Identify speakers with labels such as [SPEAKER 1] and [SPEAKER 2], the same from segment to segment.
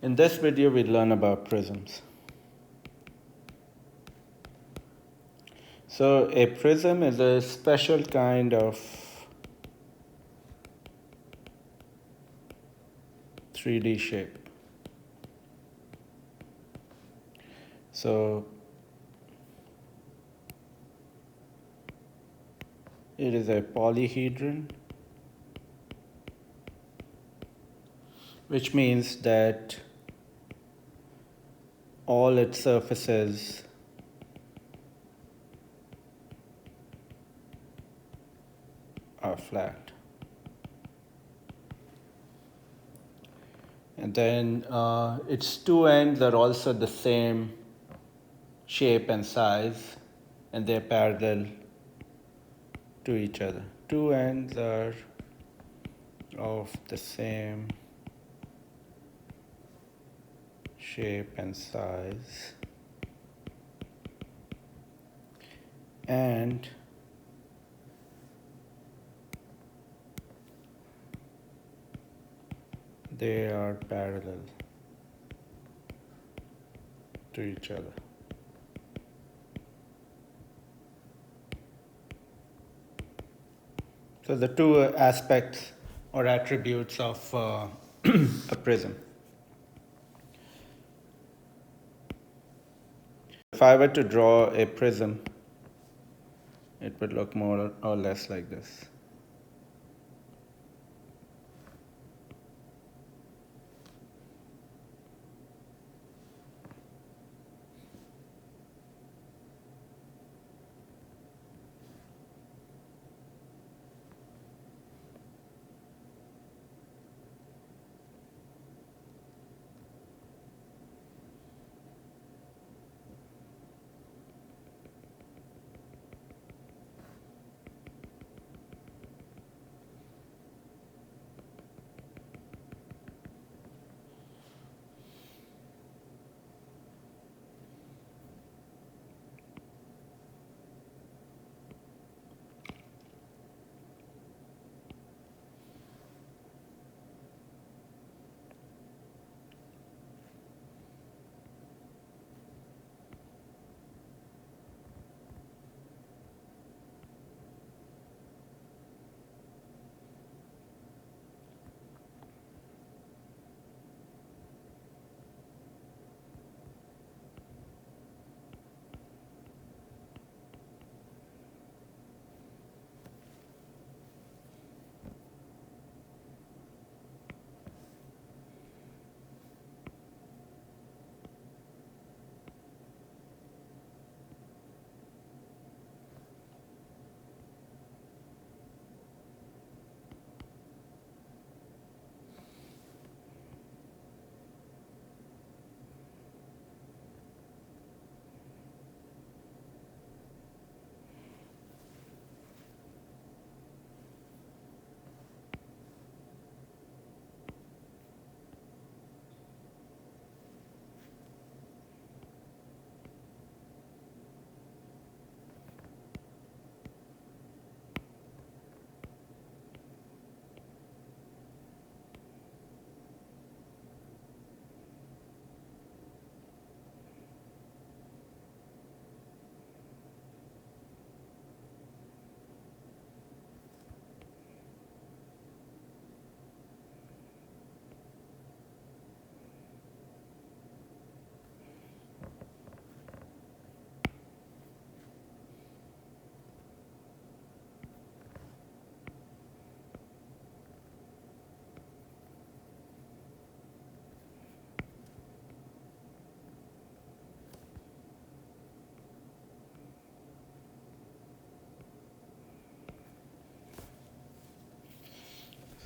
[SPEAKER 1] In this video, we'll learn about prisms. So a prism is a special kind of 3D shape. So it is a polyhedron, which means that all its surfaces are flat. And then its two ends are also the same shape and size, and they're parallel to each other. Two ends are of the same shape and size, and they are parallel to each other. So the two aspects or attributes of a prism. If I were to draw a prism, it would look more or less like this.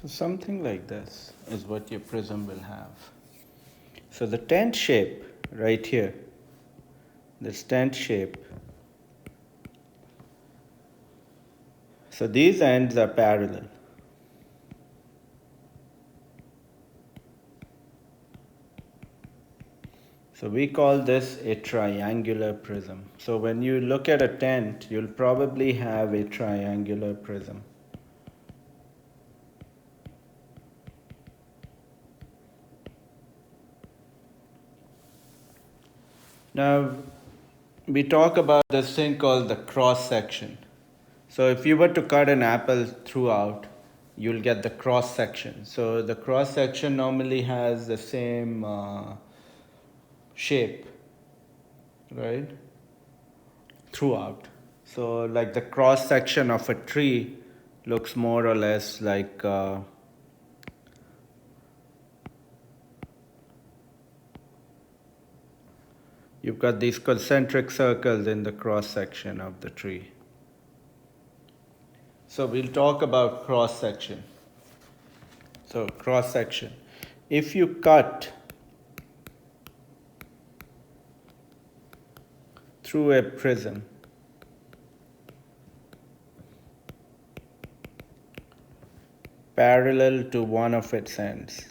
[SPEAKER 1] So something like this is what your prism will have. So the tent shape right here, this tent shape, so these ends are parallel. So we call this a triangular prism. So when you look at a tent, you'll probably have a triangular prism. Now, we talk about this thing called the cross section. So if you were to cut an apple throughout, you'll get the cross section. So the cross section normally has the same shape, right? Throughout. So like the cross section of a tree looks more or less like you've got these concentric circles in the cross section of the tree. So we'll talk about cross section. So cross section. If you cut through a prism, parallel to one of its ends,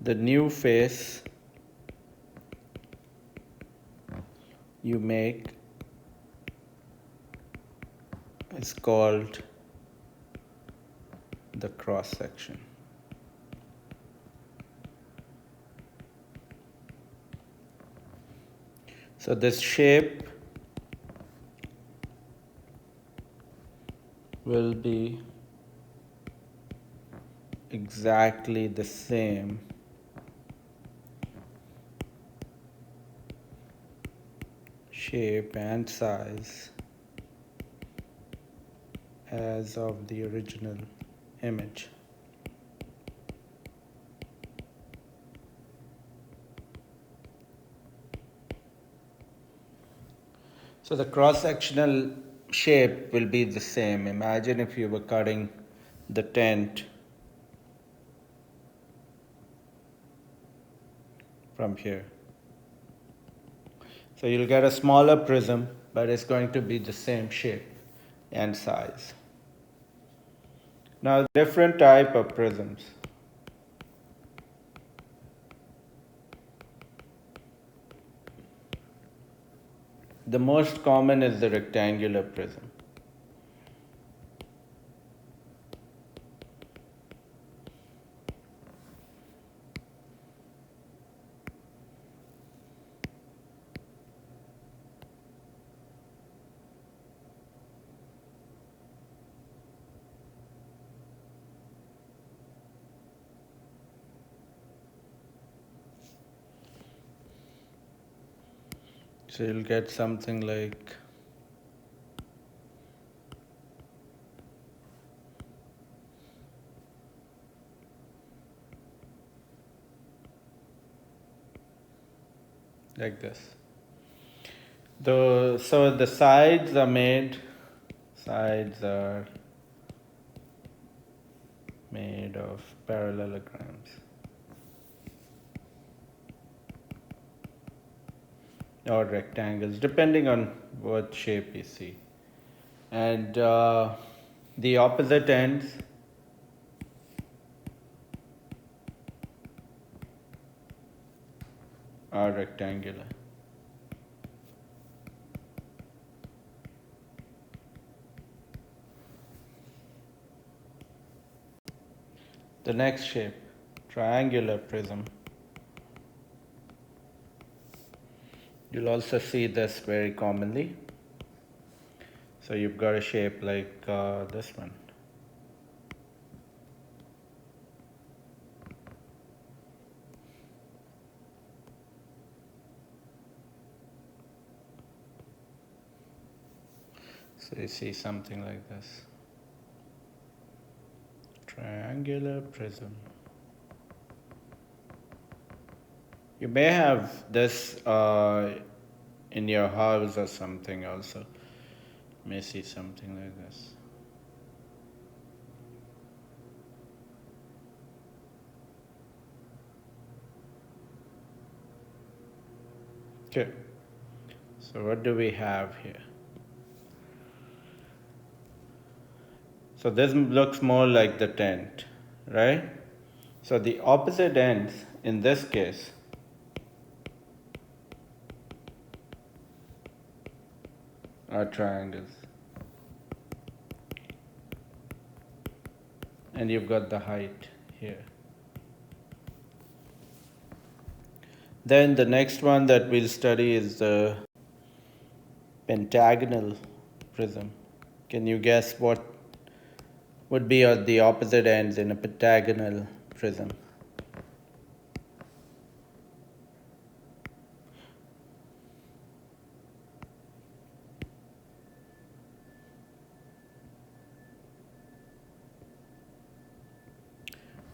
[SPEAKER 1] the new face you make is called the cross section. So this shape will be exactly the same shape and size as of the original image. So the cross-sectional shape will be the same. Imagine if you were cutting the tent from here. So you'll get a smaller prism, but it's going to be the same shape and size. Now, different type of prisms. The most common is the rectangular prism. So you'll get something like this. So the sides are made of parallelograms. Or rectangles, depending on what shape you see. And the opposite ends are rectangular. The next shape, triangular prism. You'll also see this very commonly. So you've got a shape like this one. So you see something like this. Triangular prism. You may have this in your house or something also. You may see something like this. Okay. So what do we have here? So this looks more like the tent, right? So the opposite ends in this case are triangles. And you've got the height. here. Then the next one that we'll study is the pentagonal prism. Can you guess what would be at the opposite ends in a pentagonal prism?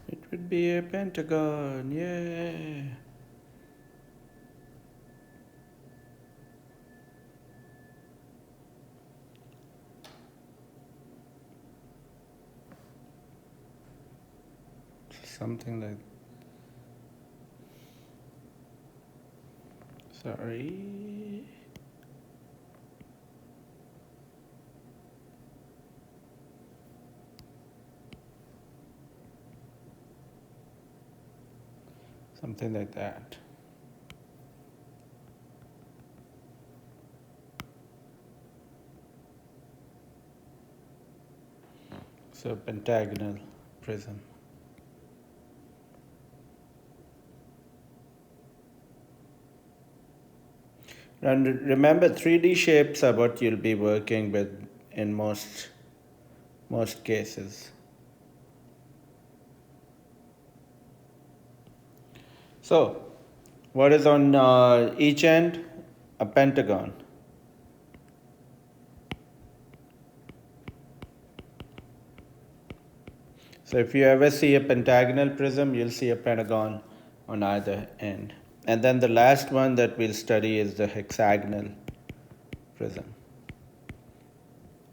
[SPEAKER 1] It would be a pentagon, yeah. Something like, sorry. Something like that. So pentagonal prism. And remember, 3D shapes are what you'll be working with in most cases. So, what is on each end? A pentagon. So if you ever see a pentagonal prism, you'll see a pentagon on either end. And then the last one that we'll study is the hexagonal prism.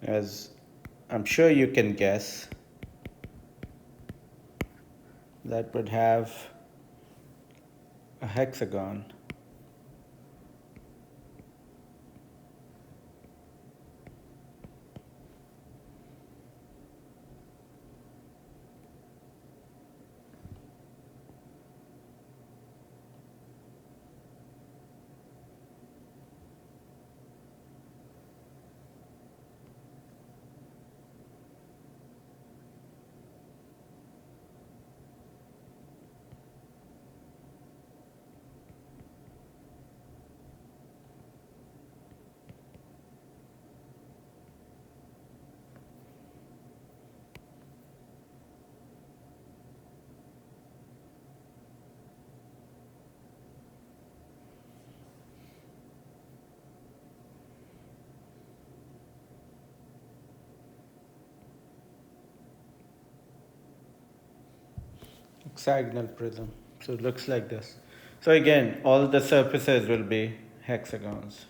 [SPEAKER 1] As I'm sure you can guess, that would have a hexagon. Hexagonal prism. So it looks like this. So again, all the surfaces will be hexagons.